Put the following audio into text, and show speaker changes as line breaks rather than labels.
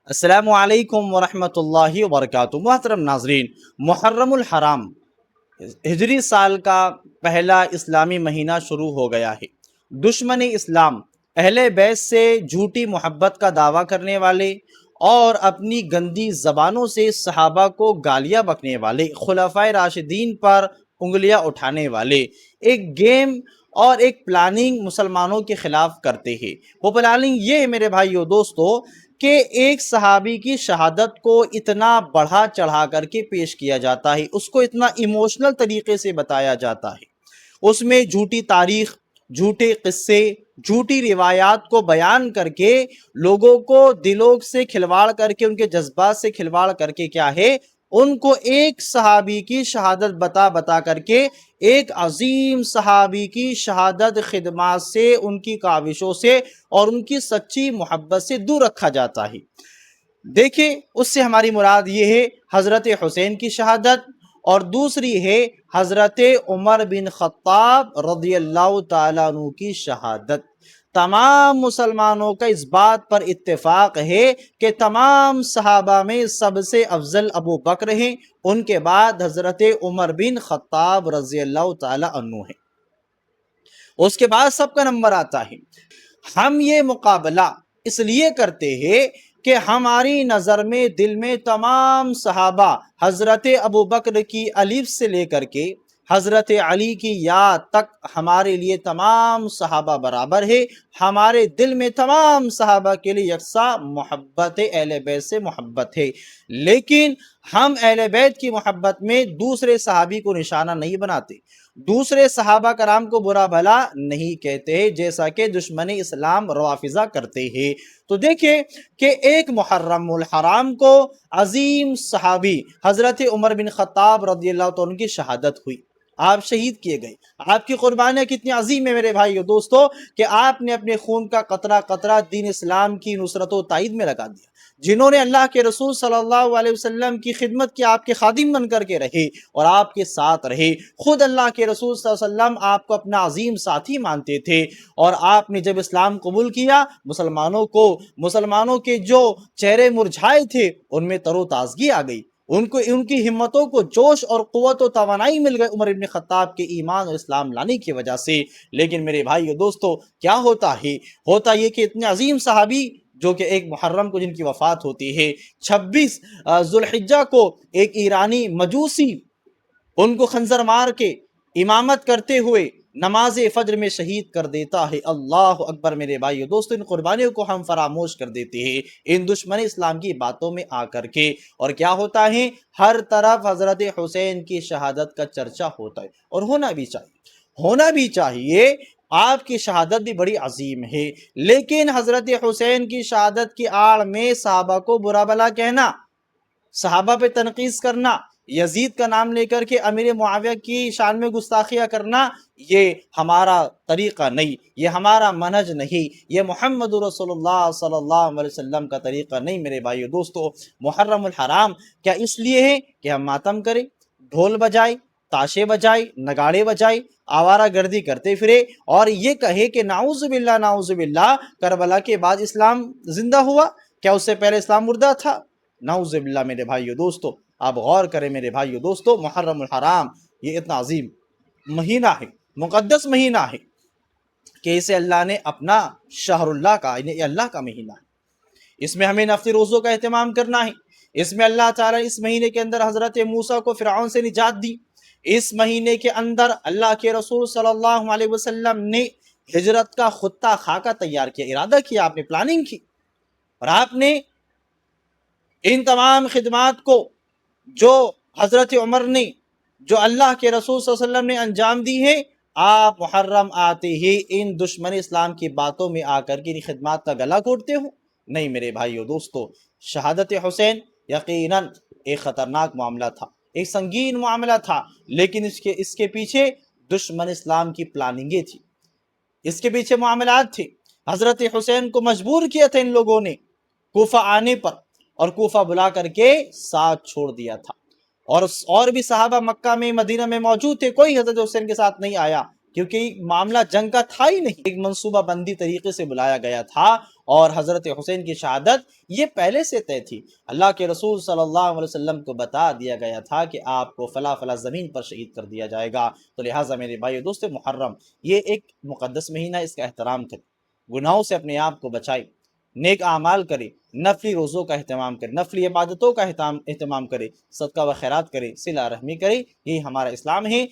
السلام علیکم ورحمۃ اللہ وبرکاتہ۔ محترم ناظرین، محرم الحرام ہجری سال کا پہلا اسلامی مہینہ شروع ہو گیا ہے۔ دشمن اسلام، اہل بیت سے جھوٹی محبت کا دعویٰ کرنے والے اور اپنی گندی زبانوں سے صحابہ کو گالیاں بکنے والے، خلفائے راشدین پر انگلیاں اٹھانے والے ایک گیم اور ایک پلاننگ مسلمانوں کے خلاف کرتے ہیں۔ وہ پلاننگ یہ ہے میرے بھائیو دوستو کہ ایک صحابی کی شہادت کو اتنا بڑھا چڑھا کر کے پیش کیا جاتا ہے، اس کو اتنا ایموشنل طریقے سے بتایا جاتا ہے، اس میں جھوٹی تاریخ، جھوٹے قصے، جھوٹی روایات کو بیان کر کے لوگوں کو دلوں سے کھلواڑ کر کے، ان کے جذبات سے کھلواڑ کر کے کیا ہے، ان کو ایک صحابی کی شہادت بتا بتا کر کے ایک عظیم صحابی کی شہادت خدمات سے، ان کی کاوشوں سے اور ان کی سچی محبت سے دور رکھا جاتا ہے۔ دیکھیں، اس سے ہماری مراد یہ ہے حضرت حسین کی شہادت، اور دوسری ہے حضرت عمر بن خطاب رضی اللہ تعالیٰ عنہ کی شہادت۔ تمام مسلمانوں کا اس بات پر اتفاق ہے کہ تمام صحابہ میں سب سے افضل ابو بکر ہیں، ان کے بعد حضرت عمر بن خطاب رضی اللہ تعالیٰ عنہ ہیں، اس کے بعد سب کا نمبر آتا ہے۔ ہم یہ مقابلہ اس لیے کرتے ہیں کہ ہماری نظر میں، دل میں تمام صحابہ حضرت ابو بکر کی الف سے لے کر کے حضرت علی کی یا تک ہمارے لیے تمام صحابہ برابر ہے۔ ہمارے دل میں تمام صحابہ کے لیے یکساں محبت ہے، اہل بیت سے محبت ہے، لیکن ہم اہل بیت کی محبت میں دوسرے صحابی کو نشانہ نہیں بناتے، دوسرے صحابہ کرام کو برا بھلا نہیں کہتے، جیسا کہ دشمن اسلام روافضہ کرتے ہیں۔ تو دیکھیں کہ ایک محرم الحرام کو عظیم صحابی حضرت عمر بن خطاب رضی اللہ عنہ کی شہادت ہوئی، آپ شہید کیے گئے۔ آپ کی قربانیاں کتنی عظیم ہیں میرے بھائیو دوستو کہ آپ نے اپنے خون کا قطرہ قطرہ دین اسلام کی نصرت و تائید میں لگا دیا۔ جنہوں نے اللہ کے رسول صلی اللہ علیہ وسلم کی خدمت کی، آپ کے خادم بن کر کے رہے اور آپ کے ساتھ رہے، خود اللہ کے رسول صلی اللہ علیہ وسلم آپ کو اپنا عظیم ساتھی مانتے تھے، اور آپ نے جب اسلام قبول کیا، مسلمانوں کے جو چہرے مرجھائے تھے ان میں تر و تازگی آ گئی، ان کی ہمتوں کو جوش اور قوت و توانائی مل گئے عمر بن خطاب کے ایمان اور اسلام لانے کی وجہ سے۔ لیکن میرے بھائیو دوستو، کیا ہوتا یہ کہ اتنے عظیم صحابی جو کہ ایک محرم کو جن کی وفات ہوتی ہے، 26 ذوالحجہ کو ایک ایرانی مجوسی ان کو خنجر مار کے امامت کرتے ہوئے نماز فجر میں شہید کر دیتا ہے۔ اللہ اکبر میرے بھائیو دوستو، ان قربانیوں کو ہم فراموش کر دیتے ہیں ان دشمن اسلام کی باتوں میں آ کر کے، اور کیا ہوتا ہے، ہر طرف حضرت حسین کی شہادت کا چرچا ہوتا ہے، اور ہونا بھی چاہیے۔ آپ کی شہادت بھی بڑی عظیم ہے، لیکن حضرت حسین کی شہادت کی آڑ میں صحابہ کو برا بھلا کہنا، صحابہ پہ تنقید کرنا، یزید کا نام لے کر کے امیر معاویہ کی شان میں گستاخیاں کرنا، یہ ہمارا طریقہ نہیں، یہ ہمارا منہج نہیں، یہ محمد رسول اللہ صلی اللہ علیہ وسلم کا طریقہ نہیں میرے بھائیو دوستو۔ محرم الحرام کیا اس لیے ہے کہ ہم ماتم کریں، ڈھول بجائیں، تاشے بجائیں، نگاڑے بجائیں، آوارہ گردی کرتے پھرے، اور یہ کہے کہ نعوذ باللہ کربلا کے بعد اسلام زندہ ہوا؟ کیا اس سے پہلے اسلام مردہ تھا؟ نعوذ باللہ میرے بھائیو دوستو، آپ غور کریں میرے بھائیو دوستو، محرم الحرام یہ اتنا عظیم مہینہ ہے، مقدس مہینہ ہے کہ اسے اللہ نے اپنا شہر اللہ کا، یہ اللہ کا مہینہ ہے، اس میں ہمیں نفل روزوں کا اہتمام کرنا ہے۔ اس میں اللہ تعالیٰ اس مہینے کے اندر حضرت موسیٰ کو فرعون سے نجات دی، اس مہینے کے اندر اللہ کے رسول صلی اللہ علیہ وسلم نے ہجرت کا خطہ خاکہ تیار کیا، ارادہ کیا، آپ نے پلاننگ کی، اور آپ نے ان تمام خدمات کو جو حضرت عمر نے، جو اللہ کے رسول صلی اللہ علیہ وسلم نے انجام دی ہے، آپ محرم آتے ہی ان دشمن اسلام کی باتوں میں آ کر کے ان خدمات کا گلا گھونٹتے ہو؟ نہیں میرے بھائیو دوستو، شہادت حسین یقیناً ایک خطرناک معاملہ تھا، ایک سنگین معاملہ تھا، لیکن اس کے پیچھے دشمن اسلام کی پلاننگیں تھی، اس کے پیچھے معاملات تھے۔ حضرت حسین کو مجبور کیا تھا ان لوگوں نے کوفہ آنے پر، اور کوفہ بلا کر کے ساتھ چھوڑ دیا تھا، اور بھی صحابہ مکہ میں، مدینہ میں موجود تھے، کوئی حضرت حسین کے ساتھ نہیں آیا، کیونکہ معاملہ جنگ کا تھا ہی نہیں، ایک منصوبہ بندی طریقے سے بلایا گیا تھا، اور حضرت حسین کی شہادت یہ پہلے سے طے تھی۔ اللہ کے رسول صلی اللہ علیہ وسلم کو بتا دیا گیا تھا کہ آپ کو فلاں فلاں زمین پر شہید کر دیا جائے گا۔ تو لہٰذا میرے بھائی دوست، محرم یہ ایک مقدس مہینہ، اس کا احترام کریں، گناہوں سے اپنے آپ کو بچائیں، نیک اعمال کرے، نفلی روزوں کا اہتمام کرے، نفلی عبادتوں کا اہتمام کرے، صدقہ و خیرات کرے، صلہ رحمی کرے، یہی ہمارا اسلام ہے۔